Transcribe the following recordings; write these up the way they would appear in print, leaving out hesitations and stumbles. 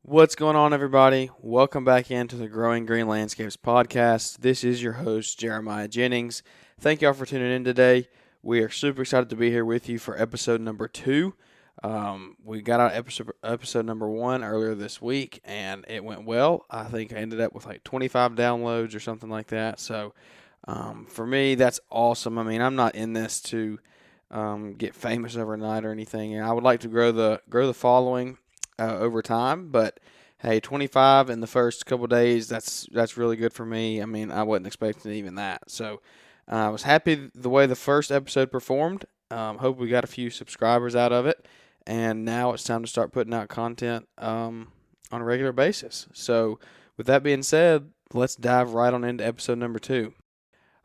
What's going on, everybody? Welcome back into the Growing Green Landscapes podcast. This is your host, Jeremiah Jennings. Thank y'all for tuning in today. We are super excited to be here with you for episode number 2. We got out episode number 1 earlier this week, and it went well. I think I ended up with like 25 downloads or something like that. So for me, that's awesome. I mean, I'm not in this to get famous overnight or anything, and I would like to grow the following over time. But hey, 25 in the first couple of days, that's really good for me. I mean, I wasn't expecting even that. So I was happy the way the first episode performed. Hope we got a few subscribers out of it. And now it's time to start putting out content on a regular basis. So with that being said, let's dive right on into episode number 2.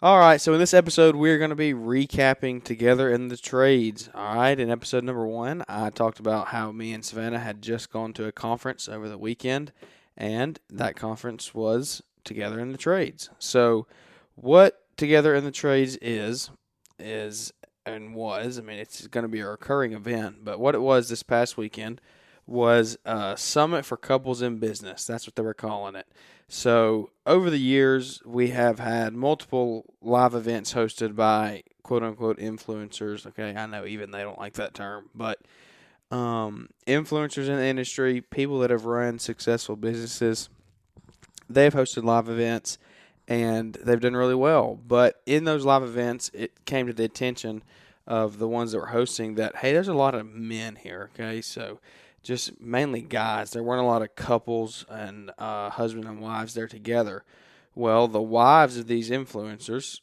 All right, so in this episode, we're going to be recapping Together in the Trades. All right, in episode number 1, I talked about how me and Savannah had just gone to a conference over the weekend, and that conference was Together in the Trades. So, what Together in the Trades is and was, I mean, it's going to be a recurring event, but what it was this past weekend was a summit for couples in business. That's what they were calling it. So over the years, we have had multiple live events hosted by quote unquote influencers. Okay, I know even they don't like that term, but influencers in the industry, people that have run successful businesses, they've hosted live events and they've done really well. But in those live events, it came to the attention of the ones that were hosting that, hey, there's a lot of men here. Okay, so just mainly guys. There weren't a lot of couples and husband and wives there together. Well, the wives of these influencers,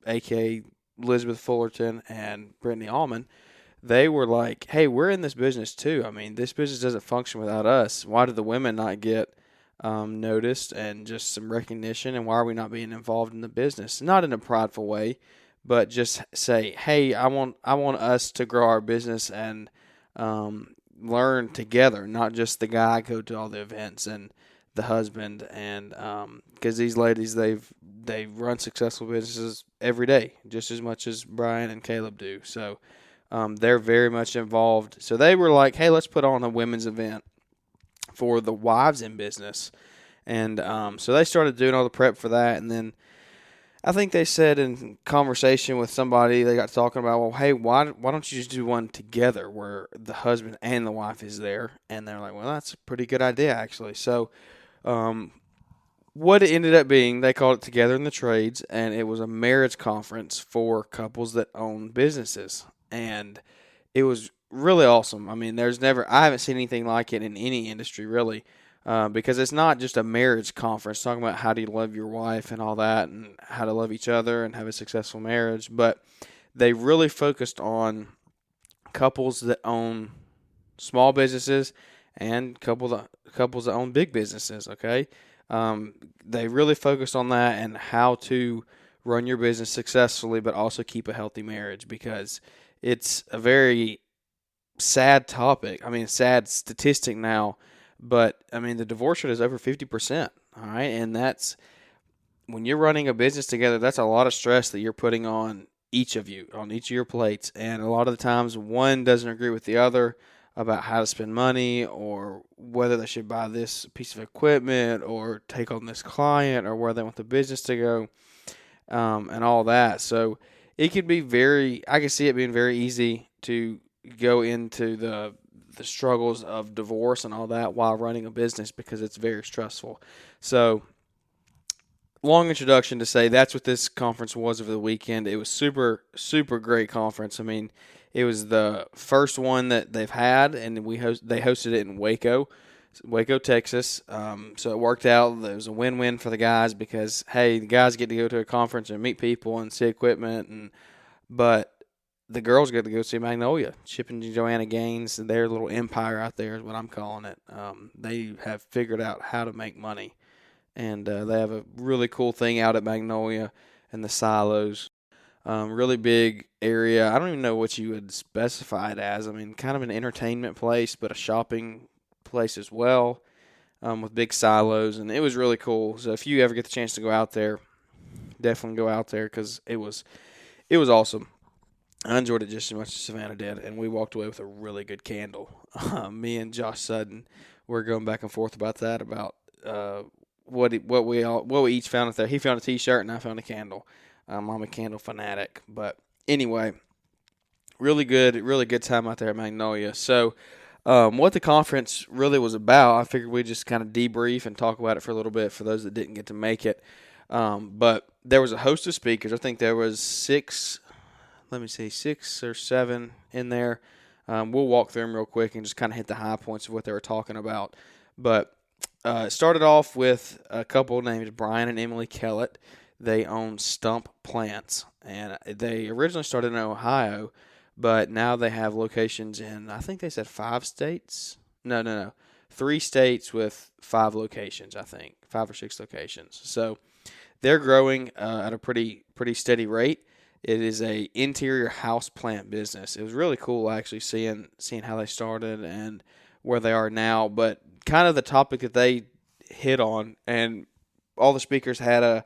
aka Elizabeth Fullerton and Brittany Allman, they were like, hey, we're in this business too. I mean, this business doesn't function without us. Why do the women not get noticed and just some recognition? And why are we not being involved in the business? Not in a prideful way, but just say, hey, I want us to grow our business and learn together, not just the guy go to all the events and the husband. And because these ladies, they run successful businesses every day, just as much as Brian and Caleb do. So they're very much involved. So they were like, hey, let's put on a women's event for the wives in business. And so they started doing all the prep for that. And then I think they said in conversation with somebody, they got talking about, well, hey, why don't you just do one together where the husband and the wife is there? And they're like, well, that's a pretty good idea, actually. So what it ended up being, they called it Together in the Trades, and it was a marriage conference for couples that own businesses. And it was really awesome. I mean, I haven't seen anything like it in any industry, really. Because it's not just a marriage conference talking about how do you love your wife and all that and how to love each other and have a successful marriage, but they really focused on couples that own small businesses and couples that own big businesses. Okay, they really focused on that and how to run your business successfully, but also keep a healthy marriage, because it's a very sad topic. I mean, sad statistic now. But, I mean, the divorce rate is over 50%, all right? And that's, when you're running a business together, that's a lot of stress that you're putting on each of you, on each of your plates. And a lot of the times, one doesn't agree with the other about how to spend money or whether they should buy this piece of equipment or take on this client or where they want the business to go, and all that. So it could be I can see it being very easy to go into the struggles of divorce and all that while running a business, because it's very stressful. So, long introduction to say that's what this conference was over the weekend. It was super, super great conference. I mean, it was the first one that they've had, and they hosted it in Waco, Texas. So it worked out. It was a win-win for the guys because, hey, the guys get to go to a conference and meet people and see equipment, but the girls get to go see Magnolia, Chip and Joanna Gaines, their little empire out there is what I'm calling it. They have figured out how to make money, and they have a really cool thing out at Magnolia and the silos. Really big area. I don't even know what you would specify it as. I mean, kind of an entertainment place, but a shopping place as well, with big silos, and it was really cool. So if you ever get the chance to go out there, definitely go out there because it was awesome. I enjoyed it just as much as Savannah did, and we walked away with a really good candle. Me and Josh Sutton were going back and forth about that, about what we each found out there. He found a T-shirt, and I found a candle. I'm a candle fanatic, but anyway, really good time out there at Magnolia. So, what the conference really was about, I figured we'd just kind of debrief and talk about it for a little bit for those that didn't get to make it. But there was a host of speakers. I think there was six or seven in there. We'll walk through them real quick and just kind of hit the high points of what they were talking about. But it started off with a couple named Brian and Emily Kellett. They own Stump Plants, and they originally started in Ohio, but now they have locations in, I think they said 5 states. No. 3 states with 5 locations, I think. 5 or 6 locations. So they're growing at a pretty steady rate. It is a interior house plant business. It was really cool actually seeing how they started and where they are now. But kind of the topic that they hit on, and all the speakers had a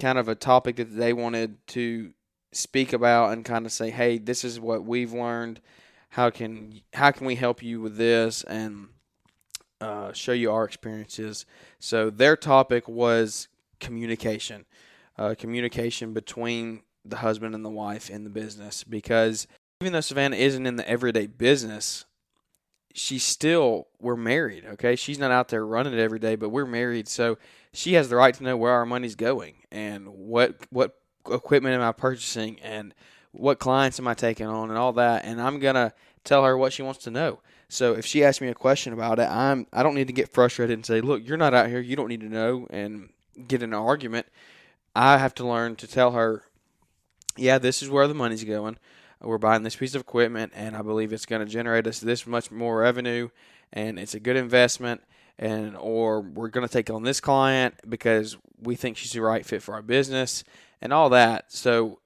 kind of a topic that they wanted to speak about and kind of say, hey, this is what we've learned. How can we help you with this and show you our experiences? So their topic was communication, communication between the husband and the wife in the business, because even though Savannah isn't in the everyday business, we're married, okay? She's not out there running it every day, but we're married, so she has the right to know where our money's going and what equipment am I purchasing and what clients am I taking on and all that, and I'm going to tell her what she wants to know. So if she asks me a question about it, I don't need to get frustrated and say, look, you're not out here, you don't need to know, and get in an argument. I have to learn to tell her, yeah, this is where the money's going. We're buying this piece of equipment, and I believe it's going to generate us this much more revenue, and it's a good investment, or we're going to take on this client because we think she's the right fit for our business, and all that. So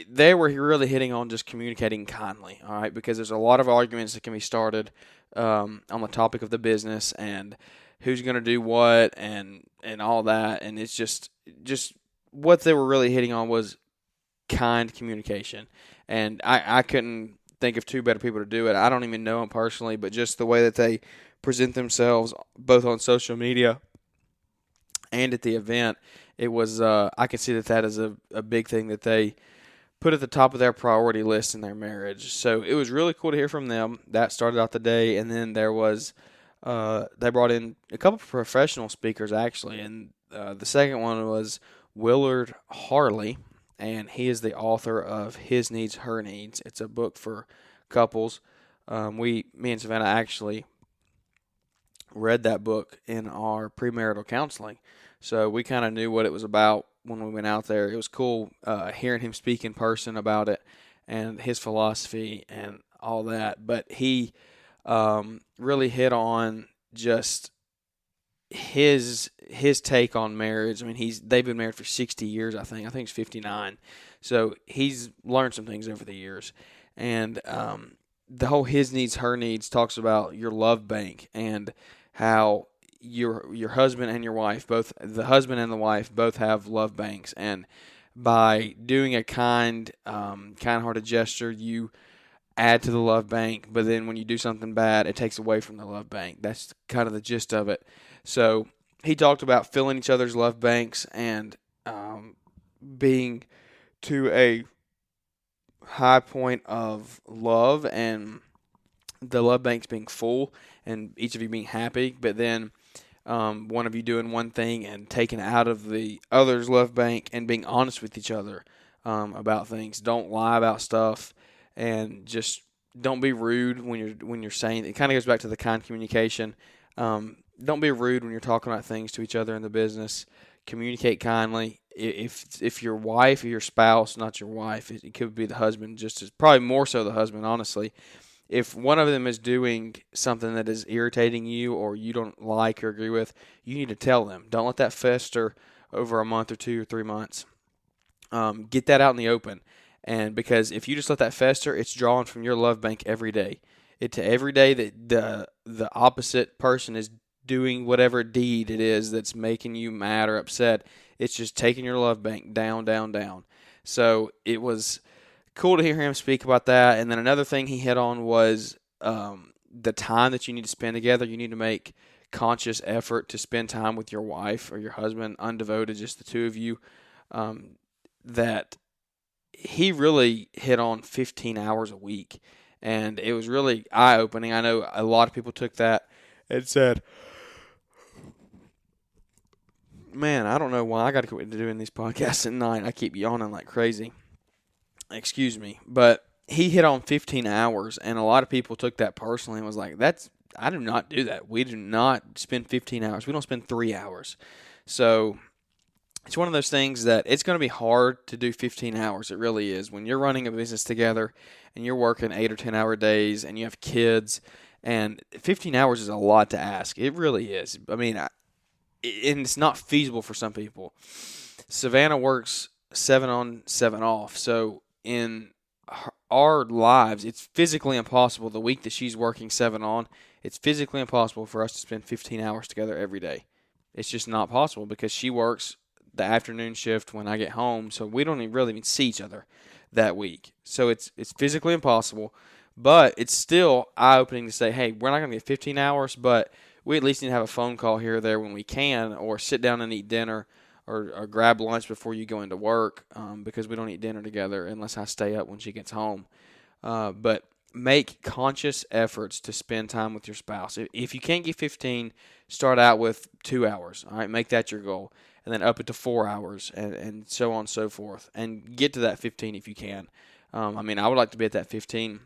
they were really hitting on just communicating kindly, all right, because there's a lot of arguments that can be started on the topic of the business and who's going to do what and all that, and it's just what they were really hitting on was kind communication. And I couldn't think of two better people to do it. I don't even know them personally, but just the way that they present themselves both on social media and at the event, it was I could see that is a big thing that they put at the top of their priority list in their marriage. So it was really cool to hear from them. That started out the day, and then there was they brought in a couple of professional speakers actually, and the second one was Willard Harley, and he is the author of His Needs, Her Needs. It's a book for couples. Me and Savannah actually read that book in our premarital counseling, so we kind of knew what it was about when we went out there. It was cool hearing him speak in person about it and his philosophy and all that. But he really hit on just his take on marriage. I mean, they've been married for 60 years, I think. I think he's 59. So he's learned some things over the years. And the whole His Needs, Her Needs talks about your love bank and how your husband and your wife, both the husband and the wife, both have love banks. And by doing a kind-hearted gesture, you add to the love bank. But then when you do something bad, it takes away from the love bank. That's kind of the gist of it. So he talked about filling each other's love banks and being to a high point of love and the love banks being full and each of you being happy, but then one of you doing one thing and taking out of the other's love bank and being honest with each other about things. Don't lie about stuff, and just don't be rude when you're saying. It kind of goes back to the kind communication. Don't be rude when you're talking about things to each other in the business. Communicate kindly. If your wife or your spouse, not your wife, it could be the husband, just as probably more so the husband, honestly. If one of them is doing something that is irritating you or you don't like or agree with, you need to tell them. Don't let that fester over a month or 2 or 3 months. Get that out in the open. And because if you just let that fester, it's drawn from your love bank every day. Every day that the opposite person is doing whatever deed it is that's making you mad or upset, it's just taking your love bank down, down, down. So it was cool to hear him speak about that. And then another thing he hit on was the time that you need to spend together. You need to make conscious effort to spend time with your wife or your husband, undevoted, just the two of you. Um, that he really hit on 15 hours a week, and it was really eye opening. I know a lot of people took that and said, "Man, I don't know why I got to quit doing these podcasts at night. I keep yawning like crazy." Excuse me, but he hit on 15 hours, and a lot of people took that personally and was like, "That's I do not do that. We do not spend 15 hours. We don't spend 3 hours." So it's one of those things that it's going to be hard to do 15 hours. It really is. When you're running a business together and you're working 8 or 10 hour days and you have kids, and 15 hours is a lot to ask. It really is. I mean, and it's not feasible for some people. Savannah works 7 on, 7 off. So in our lives, it's physically impossible. The week that she's working 7 on, it's physically impossible for us to spend 15 hours together every day. It's just not possible because she works the afternoon shift when I get home, so we don't really even see each other that week. So it's physically impossible, but it's still eye opening to say, hey, we're not going to get 15 hours, but we at least need to have a phone call here or there when we can, or sit down and eat dinner, or grab lunch before you go into work, because we don't eat dinner together unless I stay up when she gets home. But make conscious efforts to spend time with your spouse. If you can't get 15, start out with 2 hours. All right, make that your goal, and then up it to 4 hours, and so on and so forth, and get to that 15 if you can. I mean, I would like to be at that 15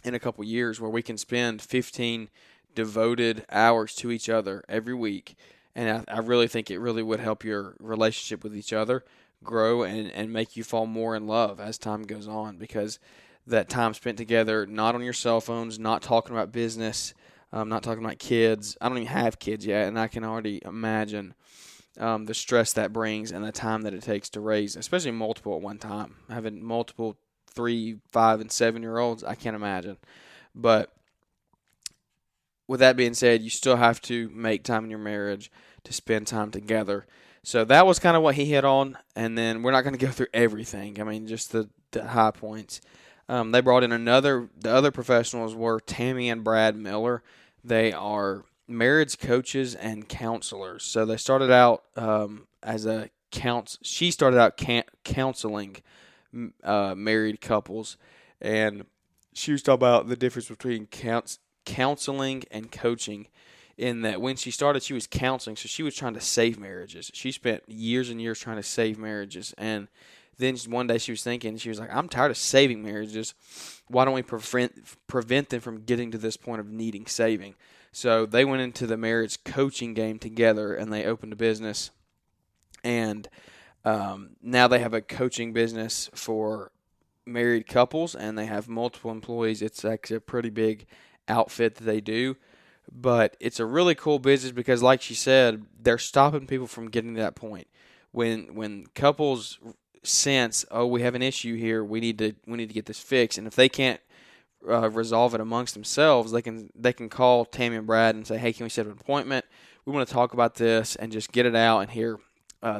in a couple years where we can spend 15 devoted hours to each other every week. And I really think it really would help your relationship with each other grow and make you fall more in love as time goes on, because that time spent together, not on your cell phones, not talking about business, not talking about kids. I don't even have kids yet, and I can already imagine the stress that brings and the time that it takes to raise, especially multiple at one time. Having multiple 3, 5, and 7 year olds, I can't imagine. But with that being said, you still have to make time in your marriage to spend time together. So that was kind of what he hit on, and then we're not going to go through everything. I mean, just the high points. They brought in the other professionals were Tammy and Brad Miller. They are marriage coaches and counselors. So they started out as a she started out counseling married couples, and she was talking about the difference between counseling and coaching, in that when she started, she was counseling, so she was trying to save marriages. She spent years and years trying to save marriages, and then one day she was thinking, she was like, I'm tired of saving marriages. Why don't we prevent them from getting to this point of needing saving? So they went into the marriage coaching game together, and they opened a business, and now they have a coaching business for married couples, and they have multiple employees. It's actually a pretty big outfit that they do, but it's a really cool business because, like she said, they're stopping people from getting to that point. When couples sense, oh, we have an issue here, we need to get this fixed, and if they can't resolve it amongst themselves, they can call Tammy and Brad and say, hey, can we set an appointment? We want to talk about this and just get it out and hear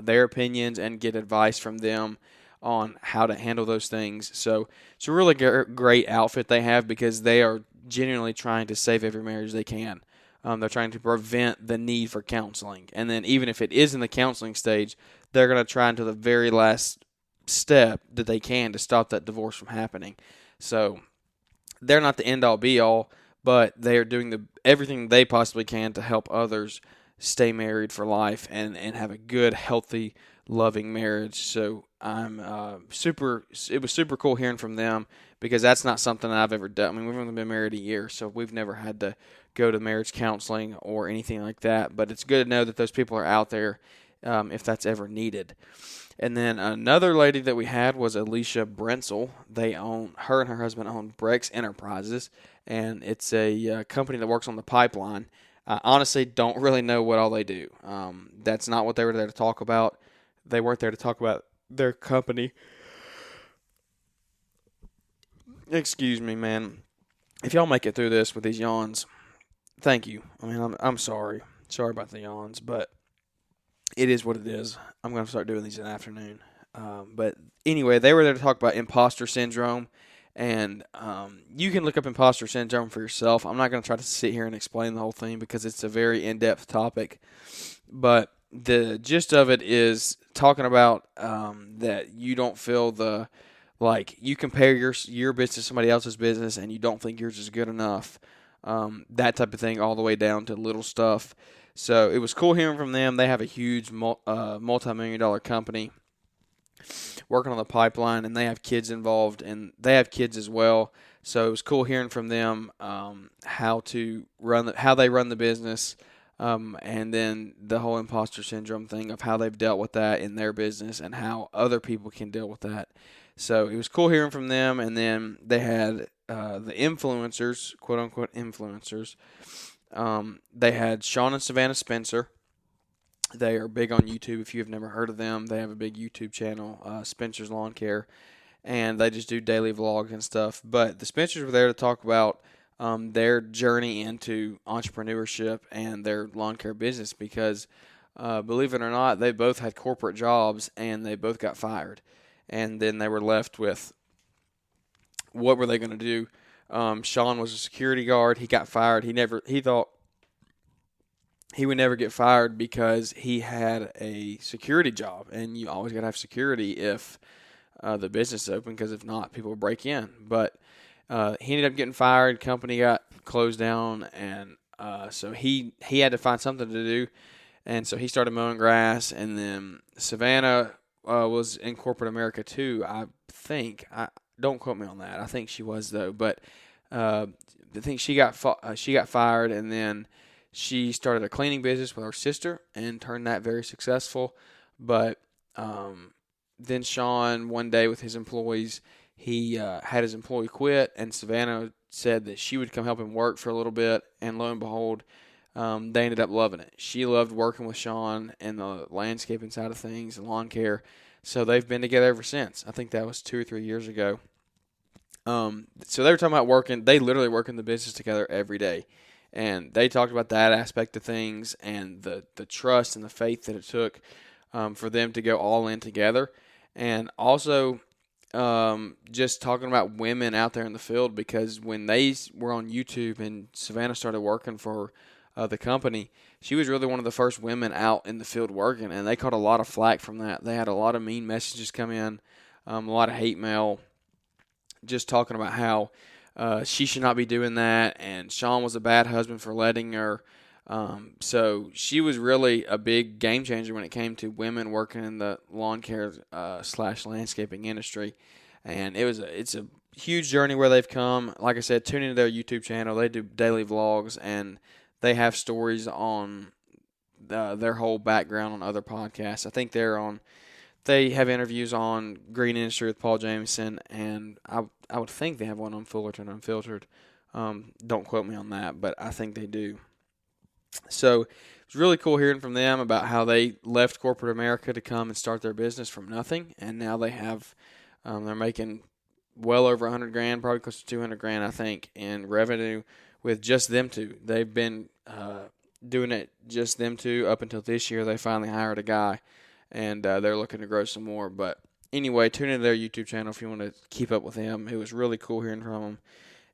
their opinions and get advice from them on how to handle those things. So it's a really great outfit they have, because they are genuinely trying to save every marriage they can. They're trying to prevent the need for counseling. And then even if it is in the counseling stage, they're going to try until the very last step that they can to stop that divorce from happening. So they're not the end-all be-all, but they are doing everything they possibly can to help others stay married for life and have a good, healthy, loving marriage. So I'm it was super cool hearing from them, because that's not something that I've ever done. I mean, we've only been married a year, so we've never had to go to marriage counseling or anything like that. But it's good to know that those people are out there if that's ever needed. And then another lady that we had was Alicia Brentzel. Her and her husband own Brex Enterprises, and it's a company that works on the pipeline. I honestly don't really know what all they do. That's not what they were there to talk about. They weren't there to talk about their company. Excuse me, man. If y'all make it through this with these yawns, thank you. I mean, I'm sorry. Sorry about the yawns, but it is what it is. I'm going to start doing these in the afternoon. But anyway, they were there to talk about imposter syndrome. And you can look up imposter syndrome for yourself. I'm not going to try to sit here and explain the whole thing because it's a very in depth topic. But the gist of it is talking about that you don't feel like you compare your business to somebody else's business and you don't think yours is good enough. That type of thing, all the way down to little stuff. So it was cool hearing from them. They have a huge multi-million-dollar company working on the pipeline, and they have kids involved, and they have kids as well. So it was cool hearing from them how they run the business, and then the whole imposter syndrome thing of how they've dealt with that in their business and how other people can deal with that. So it was cool hearing from them, and then they had the influencers, quote unquote influencers. They had Sean and Savannah Spencer. They are big on YouTube. If you have never heard of them, they have a big YouTube channel, Spencer's Lawn Care, and they just do daily vlogs and stuff. But the Spencers were there to talk about their journey into entrepreneurship and their lawn care business because, believe it or not, they both had corporate jobs and they both got fired. And then they were left with what were they going to do? Sean was a security guard. He got fired. He thought he would never get fired because he had a security job, and you always got to have security if the business is open, because if not, people will break in. But he ended up getting fired. Company got closed down, and so he had to find something to do, and so he started mowing grass. And then Savannah was in corporate America too, I think. Don't quote me on that. I think she was though, but I think she got fired, and then she started a cleaning business with her sister and turned that very successful. But then Sean, one day with his employees, he had his employee quit, and Savannah said that she would come help him work for a little bit, and lo and behold, they ended up loving it. She loved working with Sean and the landscaping side of things and lawn care, so they've been together ever since. I think that was 2 or 3 years ago. So they were talking about working. They literally work in the business together every day. And they talked about that aspect of things and the trust and the faith that it took for them to go all in together. And also just talking about women out there in the field, because when they were on YouTube and Savannah started working for the company, she was really one of the first women out in the field working. And they caught a lot of flack from that. They had a lot of mean messages come in, a lot of hate mail, just talking about how she should not be doing that, and Sean was a bad husband for letting her. So she was really a big game changer when it came to women working in the lawn care / landscaping industry. And it's a huge journey where they've come. Like I said, tune into their YouTube channel. They do daily vlogs, and they have stories on their whole background on other podcasts. I think they have interviews on Green Industry with Paul Jameson, and I would think they have one on Fullerton Unfiltered. Don't quote me on that, but I think they do. So it's really cool hearing from them about how they left corporate America to come and start their business from nothing, and now they have they're making well over $100,000, probably close to $200,000, I think, in revenue with just them two. They've been doing it just them two up until this year. They finally hired a guy, and they're looking to grow some more. But anyway, tune into their YouTube channel if you want to keep up with them. It was really cool hearing from them.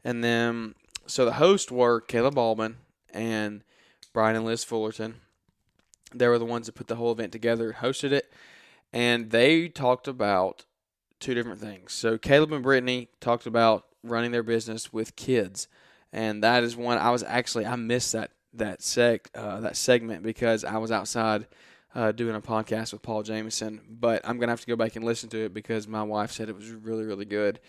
And then, so the hosts were Caleb Albin and Brian and Liz Fullerton. They were the ones that put the whole event together and hosted it. And they talked about two different things. So Caleb and Brittany talked about running their business with kids. And that is one I missed that segment because I was outside doing a podcast with Paul Jameson, but I'm going to have to go back and listen to it because my wife said it was really, really good.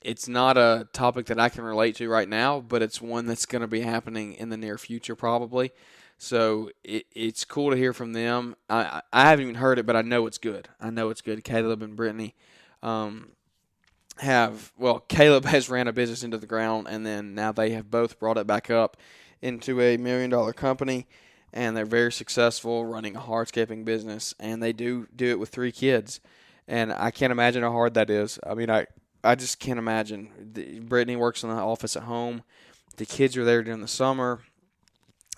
It's not a topic that I can relate to right now, but it's one that's going to be happening in the near future probably. So it's cool to hear from them. I haven't even heard it, but I know it's good. Caleb and Brittany Caleb has ran a business into the ground, and then now they have both brought it back up into a $1 million company. And they're very successful running a hardscaping business, and they do it with 3 kids. And I can't imagine how hard that is. I mean, I just can't imagine. Brittany works in the office at home. The kids are there during the summer,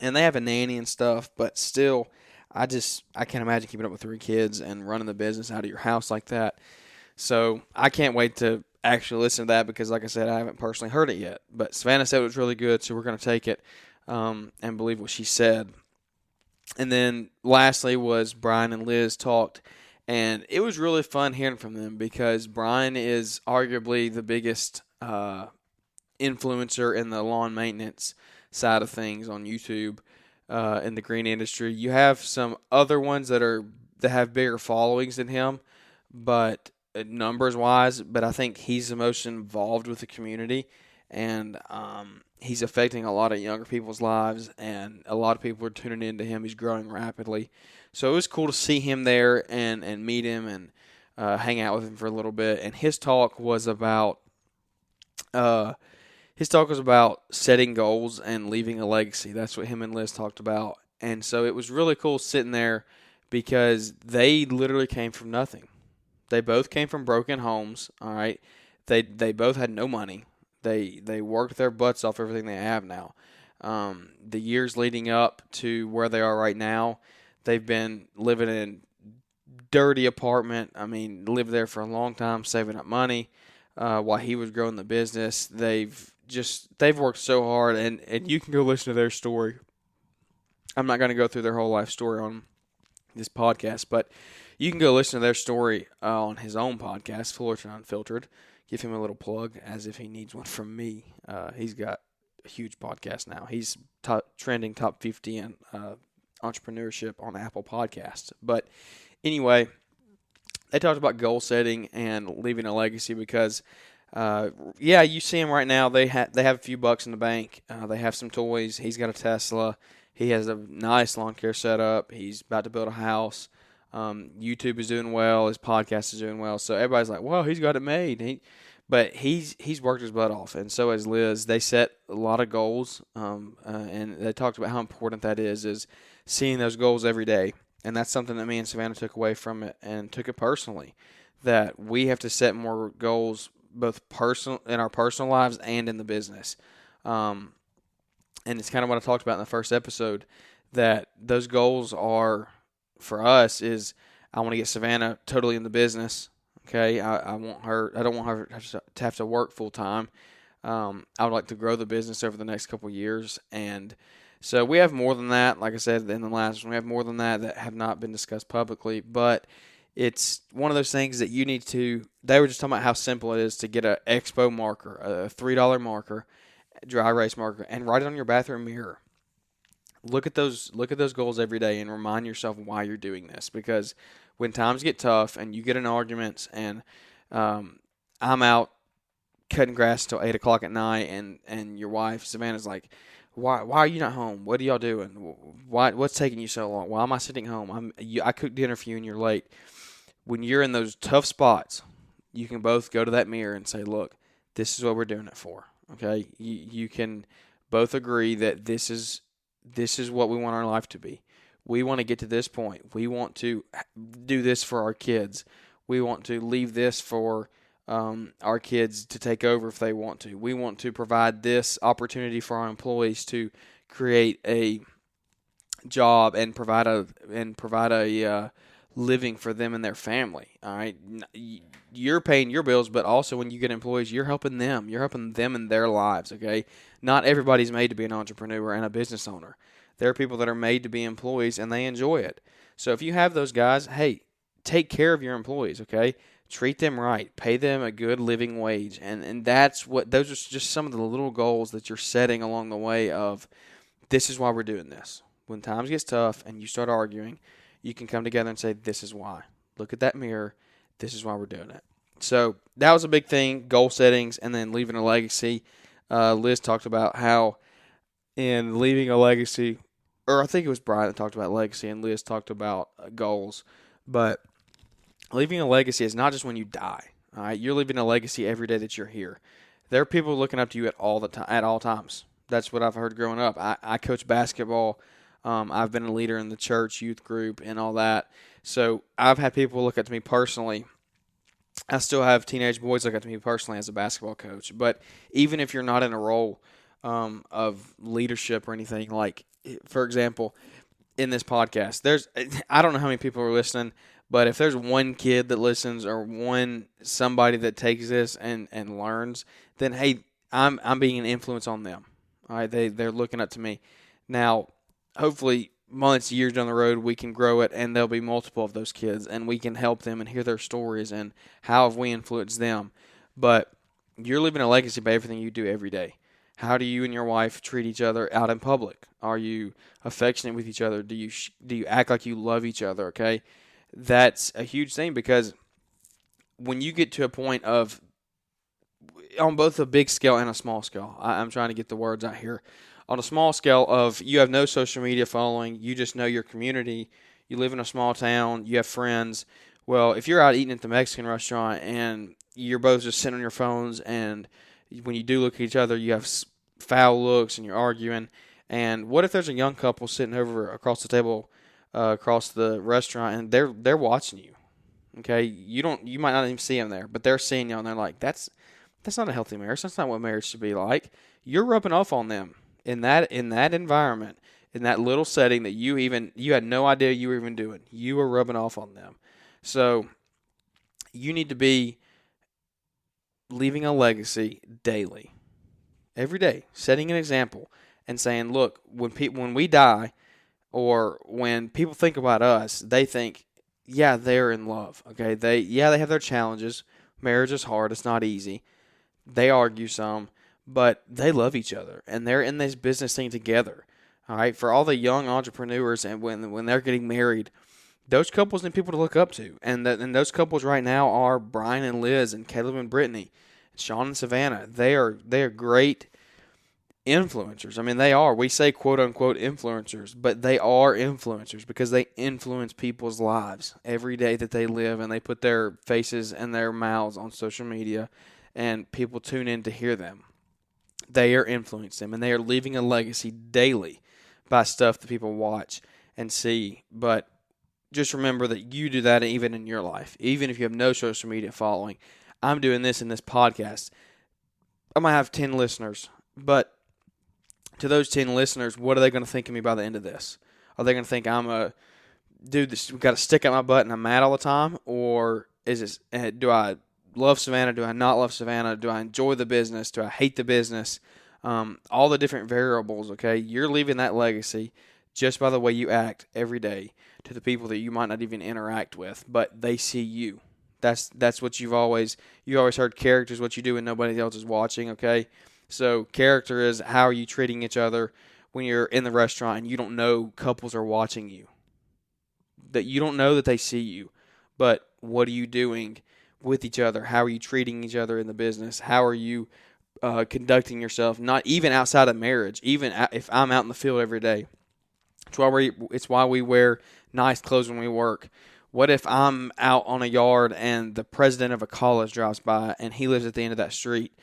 and they have a nanny and stuff, but still, I can't imagine keeping up with 3 kids and running the business out of your house like that. So I can't wait to actually listen to that because, like I said, I haven't personally heard it yet. But Savannah said it was really good, so we're going to take it and believe what she said. And then lastly was Brian and Liz talked, and it was really fun hearing from them because Brian is arguably the biggest influencer in the lawn maintenance side of things on YouTube in the green industry. You have some other ones that have bigger followings than him, but numbers wise, but I think he's the most involved with the community, and he's affecting a lot of younger people's lives, and a lot of people are tuning into him. He's growing rapidly, so it was cool to see him there and meet him and hang out with him for a little bit. And uh, his talk was about setting goals and leaving a legacy. That's what him and Liz talked about, and so it was really cool sitting there because they literally came from nothing. They both came from broken homes. All right, they both had no money. They worked their butts off everything they have now. The years leading up to where they are right now, they've been living in a dirty apartment. I mean, lived there for a long time, saving up money while he was growing the business. They've worked so hard, and you can go listen to their story. I'm not going to go through their whole life story on this podcast, but you can go listen to their story on his own podcast, Fullerton Unfiltered. Give him a little plug as if he needs one from me. He's got a huge podcast now. He's trending top 50 in entrepreneurship on Apple Podcasts. But anyway, they talked about goal setting and leaving a legacy because, you see him right now. They have a few bucks in the bank. They have some toys. He's got a Tesla. He has a nice lawn care setup. He's about to build a house. YouTube is doing well. His podcast is doing well. So everybody's like, "Well, he's got it made." But he's worked his butt off, and so has Liz. They set a lot of goals, and they talked about how important that is seeing those goals every day. And that's something that me and Savannah took away from it and took it personally, that we have to set more goals, both personal in our personal lives and in the business. And it's kind of what I talked about in the first episode, that those goals are, for us, is I want to get Savannah totally in the business. Okay, I want her. I don't want her to have to work full time. I would like to grow the business over the next couple of years, and so we have more than that. Like I said in the last one, we have more than that have not been discussed publicly. But it's one of those things that you need to. They were just talking about how simple it is to get an Expo marker, a $3 marker, dry erase marker, and write it on your bathroom mirror. Look at those goals every day and remind yourself why you're doing this, because when times get tough and you get in arguments and I'm out cutting grass till 8 o'clock at night and your wife Savannah's like, why are you not home? What are y'all doing? What's taking you so long? Why am I sitting home? I cooked dinner for you and you're late. When you're in those tough spots, you can both go to that mirror and say, look, this is what we're doing it for. Okay, you can both agree that this is what we want our life to be. We want to get to this point. We want to do this for our kids. We want to leave this for our kids to take over if they want to. We want to provide this opportunity for our employees to create a job and provide a living for them and their family. All right, you're paying your bills, but also when you get employees, you're helping them. You're helping them in their lives. Okay, not everybody's made to be an entrepreneur and a business owner. There are people that are made to be employees and they enjoy it. So if you have those guys, hey, take care of your employees. Okay, treat them right, pay them a good living wage, and those are just some of the little goals that you're setting along the way of, this is why we're doing this. When times gets tough and you start arguing, you can come together and say, this is why. Look at that mirror. This is why we're doing it. So that was a big thing, goal settings, and then leaving a legacy. Liz talked about how in leaving a legacy, or I think it was Brian that talked about legacy, and Liz talked about goals. But leaving a legacy is not just when you die. All right, you're leaving a legacy every day that you're here. There are people looking up to you at all times. That's what I've heard growing up. I coach basketball. I've been a leader in the church youth group and all that. So I've had people look up to me personally. I still have teenage boys look up to me personally as a basketball coach. But even if you're not in a role of leadership or anything, like, for example, in this podcast. I don't know how many people are listening, but if there's one kid that listens or somebody that takes this and learns, then hey, I'm being an influence on them. All right, they're looking up to me. Now, hopefully, months, years down the road, we can grow it, and there'll be multiple of those kids, and we can help them and hear their stories and how have we influenced them. But you're leaving a legacy by everything you do every day. How do you and your wife treat each other out in public? Are you affectionate with each other? Do you act like you love each other? Okay, that's a huge thing, because when you get to a point of, on both a big scale and a small scale, I'm trying to get the words out here. On a small scale of, you have no social media following, you just know your community, you live in a small town, you have friends. Well, if you're out eating at the Mexican restaurant and you're both just sitting on your phones, and when you do look at each other, you have foul looks and you're arguing. And what if there's a young couple sitting over across the table, across the restaurant, and they're watching you? Okay, you might not even see them there, but they're seeing you, and they're like, that's not a healthy marriage. That's not what marriage should be like. You're rubbing off on them in that environment, in that little setting that you had no idea you were even doing. You were rubbing off on them. So you need to be leaving a legacy daily, every day, setting an example and saying, look, when we die, or when people think about us, they think, yeah, they're in love. Okay, they have their challenges. Marriage is hard. It's not easy. They argue some, but they love each other, and they're in this business thing together. All right, for all the young entrepreneurs, and when they're getting married, those couples need people to look up to, and those couples right now are Brian and Liz, and Caleb and Brittany, Sean and Savannah. They are great influencers. I mean, they are. We say quote unquote influencers, but they are influencers because they influence people's lives every day that they live, and they put their faces and their mouths on social media, and people tune in to hear them. They are influencing them, and they are leaving a legacy daily by stuff that people watch and see. But just remember that you do that even in your life. Even if you have no social media following, I'm doing this in this podcast. I might have 10 listeners, but to those 10 listeners, what are they going to think of me by the end of this? Are they going to think I'm a dude that's got a stick out my butt and I'm mad all the time? Or do I love Savannah? Do I not love Savannah? Do I enjoy the business? Do I hate the business? All the different variables, okay? You're leaving that legacy just by the way you act every day to the people that you might not even interact with, but they see you. That's what you always heard, character is what you do when nobody else is watching, okay? So character is how are you treating each other when you're in the restaurant and you don't know couples are watching you. That you don't know that they see you, but what are you doing with each other? How are you treating each other in the business? How are you conducting yourself? Not even outside of marriage, even if I'm out in the field every day. It's why we wear nice clothes when we work. What if I'm out on a yard and the president of a college drives by and he lives at the end of that street?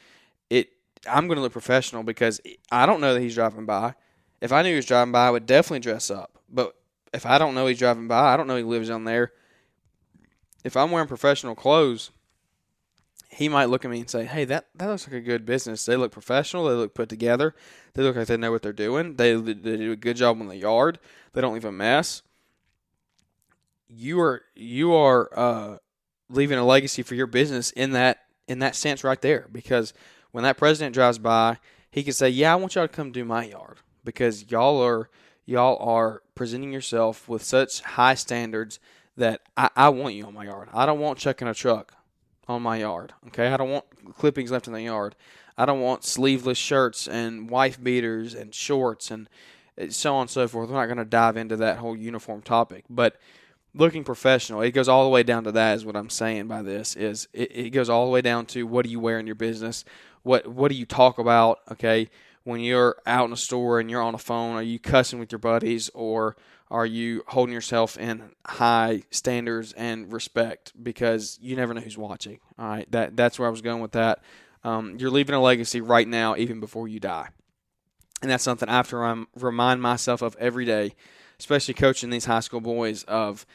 I'm going to look professional because I don't know that he's driving by. If I knew he was driving by, I would definitely dress up. But if I don't know he's driving by, I don't know he lives down there. If I'm wearing professional clothes, he might look at me and say, hey, that looks like a good business. They look professional. They look put together. They look like they know what they're doing. They do a good job on the yard. They don't leave a mess. You are leaving a legacy for your business in that sense right there, because when that president drives by, he can say, yeah, I want y'all to come do my yard because y'all are presenting yourself with such high standards that I want you on my yard. I don't want chucking a truck on my yard, okay? I don't want clippings left in the yard. I don't want sleeveless shirts and wife beaters and shorts and so on and so forth. We're not going to dive into that whole uniform topic, but looking professional, it goes all the way down to that is what I'm saying by this. Is it goes all the way down to what do you wear in your business? What do you talk about, okay? When you're out in a store and you're on a phone, are you cussing with your buddies, or are you holding yourself in high standards and respect, because you never know who's watching, all right? That's where I was going with that. You're leaving a legacy right now, even before you die. And that's something I have to remind myself of every day, especially coaching these high school boys, of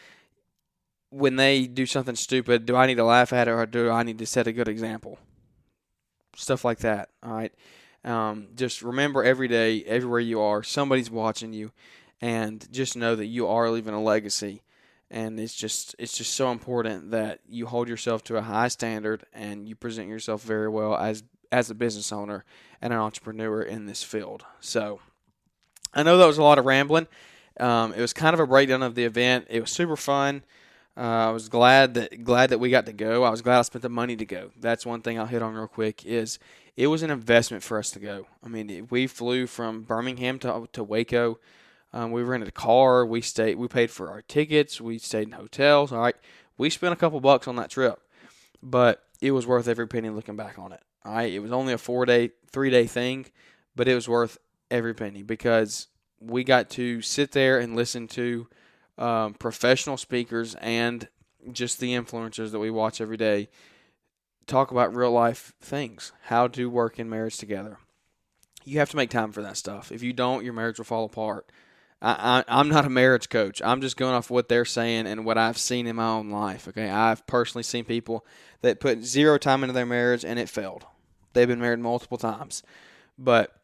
when they do something stupid, do I need to laugh at it or do I need to set a good example? Stuff like that, all right? Just remember every day, everywhere you are, somebody's watching you. and just know that you are leaving a legacy. And it's just so important that you hold yourself to a high standard and you present yourself very well as a business owner and an entrepreneur in this field. So I know that was a lot of rambling. It was kind of a breakdown of the event. It was super fun. I was glad that we got to go. I was glad I spent the money to go. That's one thing I'll hit on real quick is it was an investment for us to go. I mean, we flew from Birmingham to Waco. We rented a car. We paid for our tickets. We stayed in hotels. All right, we spent a couple bucks on that trip, but it was worth every penny looking back on it. All right, it was only a 3-day thing, but it was worth every penny because we got to sit there and listen to professional speakers and just the influencers that we watch every day talk about real life things, how to work in marriage together. You have to make time for that stuff. If you don't, your marriage will fall apart. I'm not a marriage coach. I'm just going off what they're saying and what I've seen in my own life. Okay, I've personally seen people that put zero time into their marriage and it failed. They've been married multiple times, but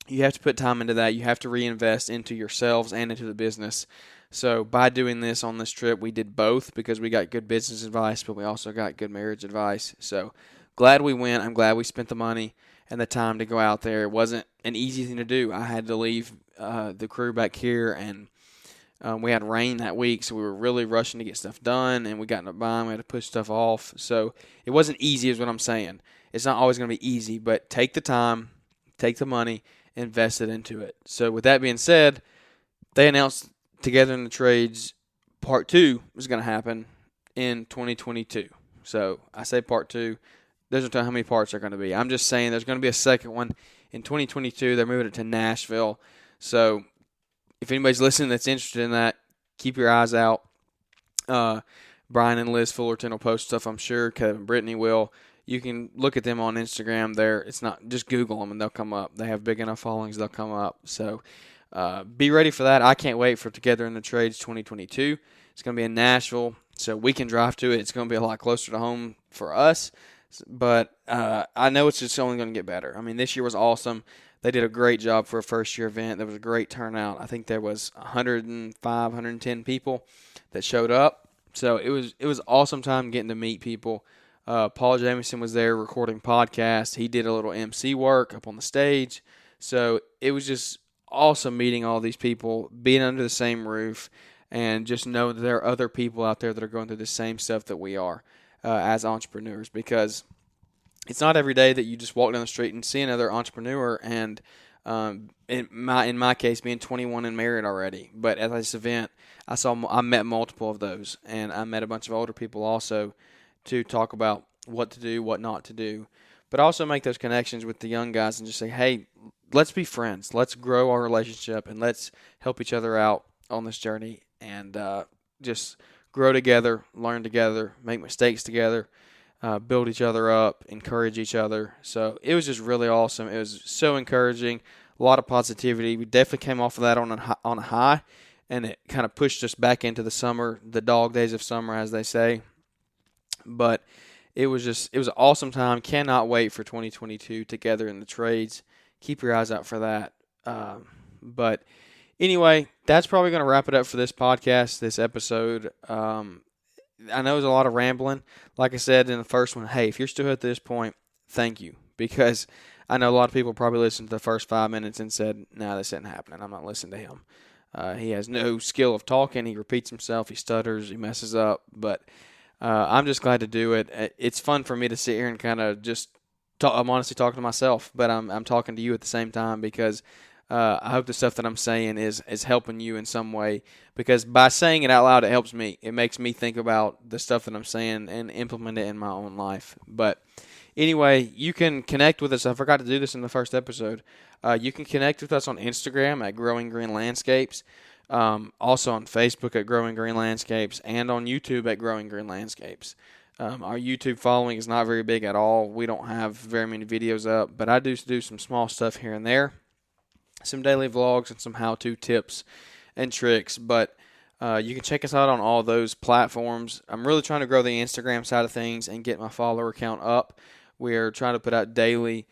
you have to put time into that. You have to reinvest into yourselves and into the business. So by doing this on this trip, we did both because we got good business advice, but we also got good marriage advice. So glad we went. I'm glad we spent the money and the time to go out there. It wasn't an easy thing to do. I had to leave the crew back here, and we had rain that week, so we were really rushing to get stuff done, and we got in a bind. We had to push stuff off. So it wasn't easy is what I'm saying. It's not always going to be easy, but take the time, take the money, invest it into it. So with that being said, they announced Together in the Trades Part 2 was going to happen in 2022. So I say Part 2. Doesn't tell how many parts are going to be. I'm just saying there's going to be a second one in 2022. They're moving it to Nashville. So if anybody's listening that's interested in that, keep your eyes out. Brian and Liz Fullerton will post stuff, I'm sure. Kevin Brittany will. You can look at them on Instagram there. It's not, just Google them and they'll come up. They have big enough followings, they'll come up. So be ready for that. I can't wait for Together in the Trades 2022. It's going to be in Nashville, so we can drive to it. It's going to be a lot closer to home for us, but I know it's just only going to get better. I mean, this year was awesome. They did a great job for a first-year event. There was a great turnout. I think there was 105, 110 people that showed up. So it was awesome time getting to meet people. Paul Jamison was there recording podcasts. He did a little MC work up on the stage. So it was just awesome meeting all these people, being under the same roof, and just know that there are other people out there that are going through the same stuff that we are as entrepreneurs, because it's not every day that you just walk down the street and see another entrepreneur. And in my case, being 21 and married already, but at this event, I met multiple of those, and I met a bunch of older people also to talk about what to do, what not to do, but also make those connections with the young guys and just say, hey, let's be friends. Let's grow our relationship and let's help each other out on this journey and just grow together, learn together, make mistakes together, build each other up, encourage each other. So it was just really awesome. It was so encouraging, a lot of positivity. We definitely came off of that on a high, and it kind of pushed us back into the summer, the dog days of summer, as they say. But it was an awesome time. Cannot wait for 2022 Together in the Trades. Keep your eyes out for that. But anyway, that's probably going to wrap it up for this podcast, this episode. I know it was a lot of rambling. Like I said in the first one, hey, if you're still at this point, thank you. Because I know a lot of people probably listened to the first 5 minutes and said, no, this isn't happening. I'm not listening to him. He has no skill of talking. He repeats himself. He stutters. He messes up. But I'm just glad to do it. It's fun for me to sit here and kind of just talk. I'm honestly talking to myself, but I'm talking to you at the same time, because I hope the stuff that I'm saying is helping you in some way, because by saying it out loud, it helps me. It makes me think about the stuff that I'm saying and implement it in my own life. But anyway, you can connect with us. I forgot to do this in the first episode. You can connect with us on Instagram at Growing Green Landscapes. Also on Facebook at Growing Green Landscapes, and on YouTube at Growing Green Landscapes. Our YouTube following is not very big at all. We don't have very many videos up, but I do some small stuff here and there, some daily vlogs and some how-to tips and tricks. But you can check us out on all those platforms. I'm really trying to grow the Instagram side of things and get my follower count up. We're trying to put out daily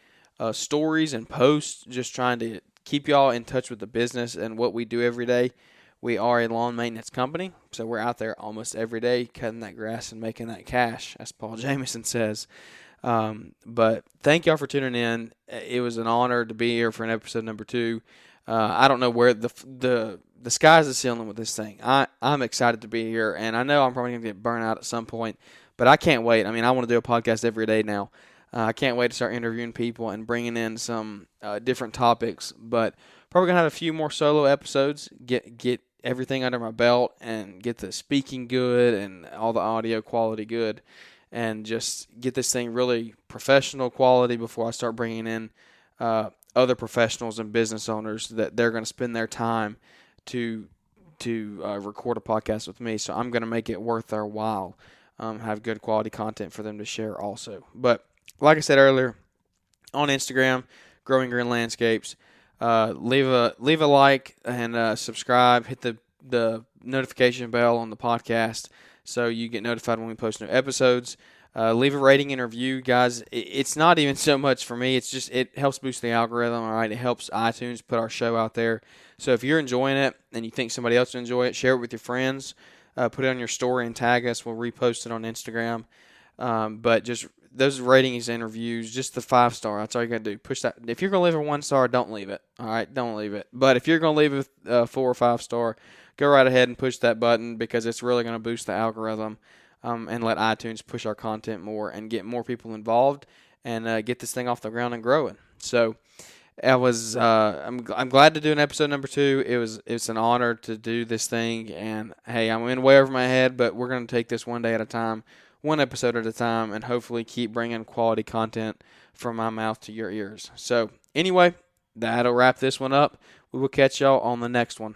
stories and posts, just trying to keep y'all in touch with the business and what we do every day. We are a lawn maintenance company, so we're out there almost every day cutting that grass and making that cash, as Paul Jameson says. But thank y'all for tuning in. It was an honor to be here for an episode number 2. I don't know where the sky's the ceiling with this thing. I'm excited to be here, and I know I'm probably going to get burnt out at some point, but I can't wait. I mean, I want to do a podcast every day now. I can't wait to start interviewing people and bringing in some different topics, but probably going to have a few more solo episodes, get everything under my belt and get the speaking good and all the audio quality good, and just get this thing really professional quality before I start bringing in other professionals and business owners that they're going to spend their time to record a podcast with me. So I'm going to make it worth their while, have good quality content for them to share also. But like I said earlier, on Instagram, Growing Green Landscapes, leave a like and subscribe. Hit the notification bell on the podcast so you get notified when we post new episodes. Leave a rating and review, guys. It's not even so much for me. It's just it helps boost the algorithm, all right? It helps iTunes put our show out there. So if you're enjoying it and you think somebody else will enjoy it, share it with your friends. Put it on your story and tag us. We'll repost it on Instagram. But just those ratings and reviews, just the 5-star. That's all you got to do. Push that. If you're going to leave a 1-star, don't leave it. All right, don't leave it. But if you're going to leave a 4 or 5-star, go right ahead and push that button because it's really going to boost the algorithm and let iTunes push our content more and get more people involved and get this thing off the ground and growing. So I'm glad to do an episode number 2. It's an honor to do this thing, and hey, I'm in way over my head, but we're going to take this one day at a time, one episode at a time, and hopefully keep bringing quality content from my mouth to your ears. So anyway, that'll wrap this one up. We will catch y'all on the next one.